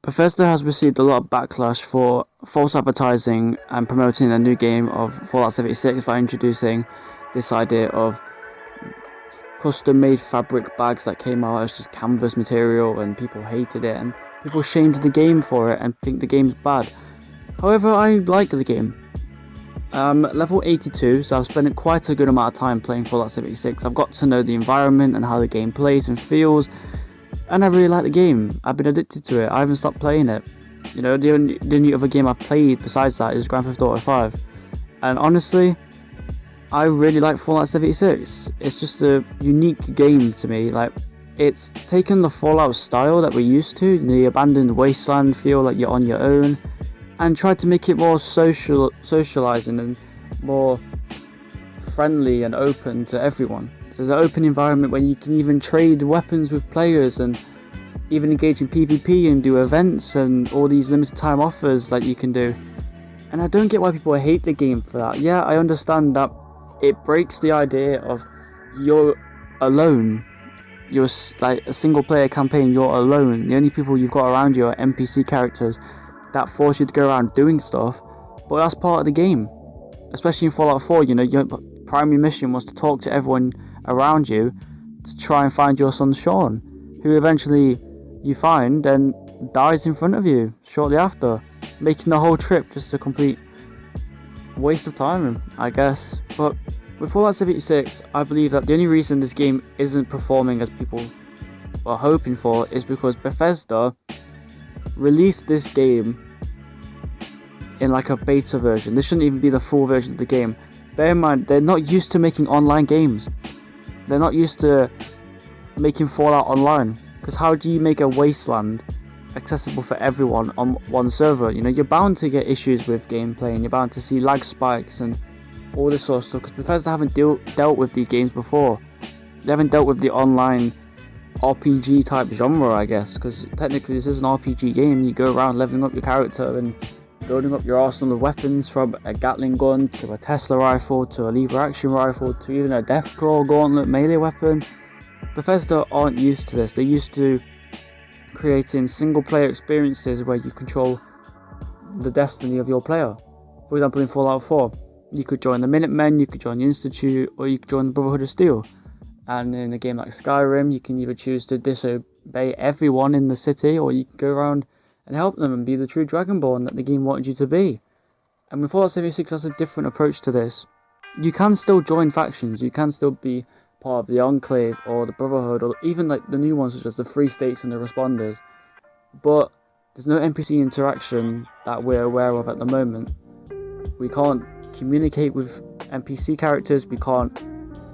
Bethesda has received a lot of backlash for false advertising and promoting a new game of Fallout 76 by introducing this idea of custom-made fabric bags that came out as just canvas material, and people hated it and people shamed the game for it and think the game's bad. However, I like the game. Level 82, so I've spent quite a good amount of time playing Fallout 76. I've got to know the environment and how the game plays and feels, and I really like the game. I've been addicted to it. I haven't stopped playing it. You know, the only other game I've played besides that is Grand Theft Auto 5. And honestly, I really like Fallout 76. It's just a unique game to me. Like, it's taken the Fallout style that we're used to, the abandoned wasteland feel like you're on your own, and tried to make it more socializing and more friendly and open to everyone. So there's an open environment where you can even trade weapons with players and even engage in PvP and do events and all these limited time offers that you can do. And I don't get why people hate the game for that. Yeah, I understand that it breaks the idea of you're alone. You're like a single player campaign, you're alone. The only people you've got around you are NPC characters that force you to go around doing stuff, but that's part of the game. Especially in Fallout 4, you know, your primary mission was to talk to everyone around you to try and find your son Sean, who eventually you find and dies in front of you shortly after, making the whole trip just a complete waste of time, I guess. But with Fallout 76, I believe that the only reason this game isn't performing as people were hoping for is because Bethesda released this game in like a beta version. This shouldn't even be the full version of the game. Bear in mind, they're not used to making online games. They're not used to making Fallout online. Because how do you make a wasteland accessible for everyone on one server? You know, you're bound to get issues with gameplay and you're bound to see lag spikes and all this sort of stuff. Because Bethesda haven't dealt with these games before. They haven't dealt with the online RPG type genre, I guess. Because technically this is an RPG game. You go around leveling up your character and building up your arsenal of weapons, from a Gatling gun to a Tesla rifle to a lever action rifle to even a Deathclaw gauntlet melee weapon. Bethesda aren't used to this. They're used to creating single player experiences where you control the destiny of your player. For example, in Fallout 4, you could join the Minutemen, you could join the Institute, or you could join the Brotherhood of Steel. And in a game like Skyrim, you can either choose to disobey everyone in the city, or you can go around and help them and be the true Dragonborn that the game wanted you to be. And with Fallout 76, that's a different approach to this. You can still join factions, you can still be part of the Enclave or the Brotherhood, or even like the new ones such as the Free States and the Responders, but there's no NPC interaction that we're aware of at the moment. We can't communicate with NPC characters, we can't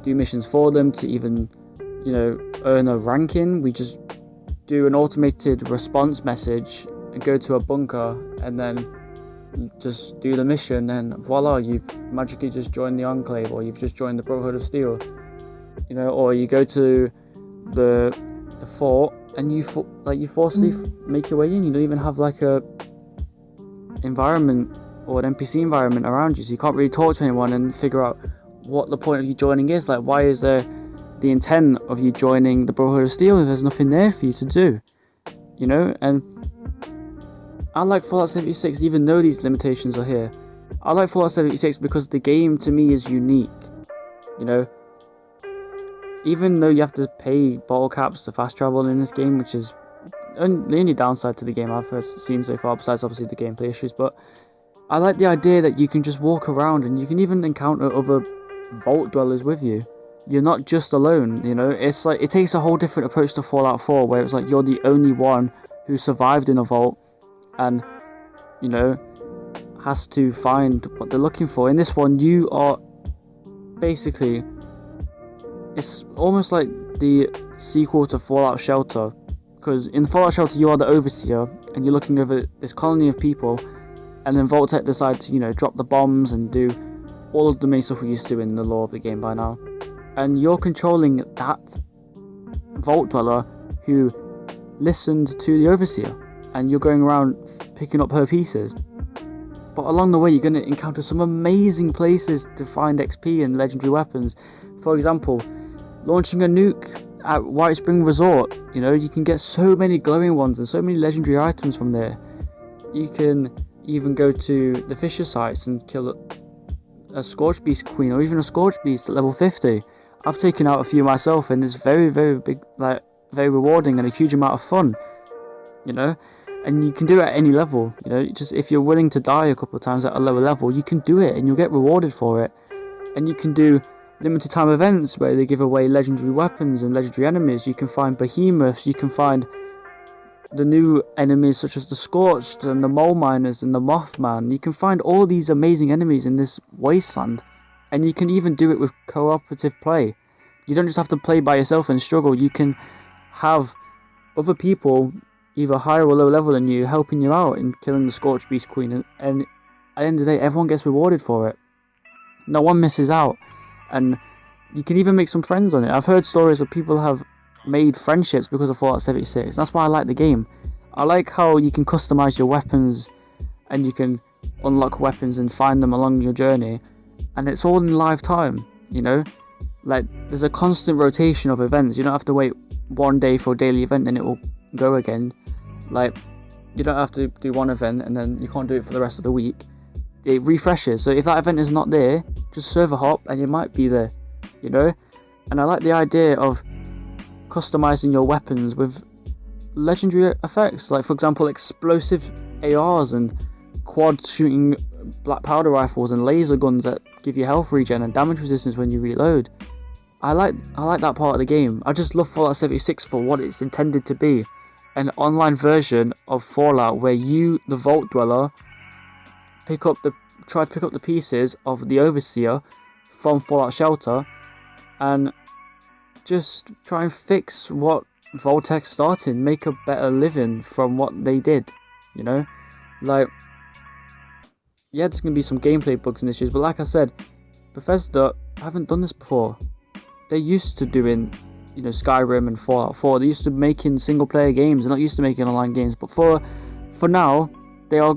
do missions for them to even, you know, earn a ranking. We just do an automated response message and go to a bunker and then just do the mission, and voila, you've magically just joined the Enclave, or you've just joined the Brotherhood of Steel, you know, or you go to the fort and you forcibly make your way in. You don't even have like a environment or an NPC environment around you, so you can't really talk to anyone and figure out what the point of you joining is. Like, why is there the intent of you joining the Brotherhood of Steel if there's nothing there for you to do, you know? And I like Fallout 76 even though these limitations are here. I like Fallout 76 because the game to me is unique, you know? Even though you have to pay bottle caps to fast travel in this game, which is the only downside to the game I've seen so far, besides obviously the gameplay issues, but I like the idea that you can just walk around and you can even encounter other vault dwellers with you. You're not just alone, you know? It's like, it takes a whole different approach to Fallout 4, where it's like you're the only one who survived in a vault and, you know, has to find what they're looking for. In this one, you are basically, it's almost like the sequel to Fallout Shelter, because in Fallout Shelter you are the overseer and you're looking over this colony of people, and then Vault-Tec decide to, you know, drop the bombs and do all of the main stuff we used to in the lore of the game by now, and you're controlling that vault dweller who listened to the overseer, and you're going around picking up her pieces. But but along the way you're going to encounter some amazing places to find XP and legendary weapons. For example, launching a nuke at White Spring Resort, you know, you can get so many glowing ones and so many legendary items from there. You can even go to the Fisher sites and kill a Scorch Beast Queen or even a Scorch Beast at level 50. I've taken out a few myself and it's very, very big, like very rewarding and a huge amount of fun, you know. And you can do it at any level, you know, just if you're willing to die a couple of times at a lower level, you can do it and you'll get rewarded for it. And you can do limited time events where they give away legendary weapons and legendary enemies. You can find behemoths, you can find the new enemies such as the Scorched and the Mole Miners and the Mothman. You can find all these amazing enemies in this wasteland, and you can even do it with cooperative play. You don't just have to play by yourself and struggle. You can have other people either higher or lower level than you helping you out in killing the Scorched Beast Queen, and at the end of the day everyone gets rewarded for it. No one misses out, and you can even make some friends on it. I've heard stories where people have made friendships because of Fallout 76. That's why I like the game. I like how you can customize your weapons and you can unlock weapons and find them along your journey, and it's all in live time, you know. Like, there's a constant rotation of events. You don't have to wait one day for a daily event and it will go again. Like, you don't have to do one event and then you can't do it for the rest of the week. It refreshes, so if that event is not there, just server hop and it might be there, you know. And I like the idea of customizing your weapons with legendary effects, like for example explosive ARs and quad shooting black powder rifles and laser guns that give you health regen and damage resistance when you reload. I like that part of the game. I just love Fallout 76 for what it's intended to be, an online version of Fallout where you, the Vault Dweller, try to pick up the pieces of the Overseer from Fallout Shelter and just try and fix what Vault-Tec started, make a better living from what they did, you know. Like, yeah, there's going to be some gameplay bugs and issues, but like I said, Bethesda haven't done this before. They're used to doing, you know, Skyrim and Fallout 4. They're used to making single player games. They're not used to making online games. But for now, they are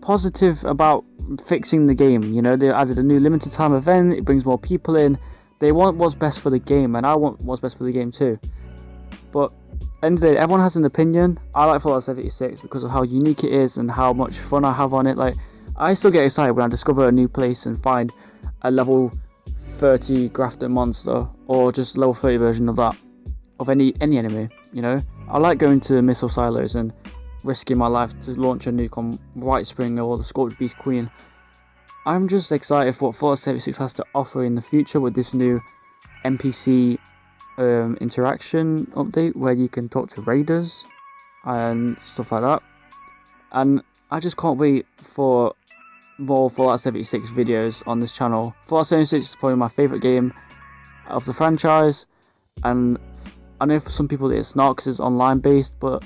positive about fixing the game. You know, they added a new limited time event. It brings more people in. They want what's best for the game, and I want what's best for the game too. But at the end of the day, everyone has an opinion. I like Fallout 76 because of how unique it is and how much fun I have on it. Like, I still get excited when I discover a new place and find a level 30 grafted monster, or just level 30 version of that, of any enemy, you know. I like going to missile silos and risking my life to launch a nuke on White Spring or the Scorched Beast Queen. I'm just excited for what Fallout 76 has to offer in the future with this new NPC interaction update where you can talk to raiders and stuff like that. And I just can't wait for more Fallout 76 videos on this channel. Fallout 76 is probably my favourite game of the franchise, and I know for some people it's not because it's online based, but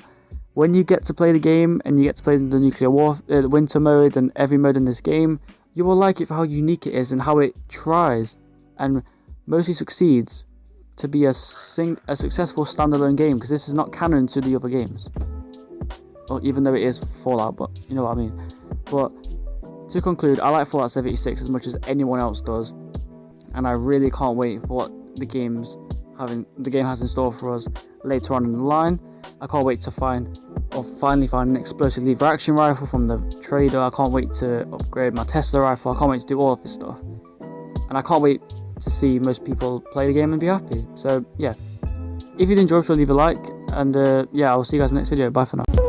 when you get to play the game and you get to play the nuclear war, winter mode and every mode in this game, you will like it for how unique it is and how it tries and mostly succeeds to be a successful standalone game, because this is not canon to the other games. Well, even though it is Fallout, but you know what I mean. But to conclude, I like Fallout 76 as much as anyone else does, and I really can't wait for what the game has in store for us later on in the line. I can't wait to finally find an explosive lever action rifle from the trader. I can't wait to upgrade my Tesla rifle. I can't wait to do all of this stuff, and I can't wait to see most people play the game and be happy. So yeah, if you did enjoy, so leave a like, and yeah, I'll see you guys in the next video. Bye for now.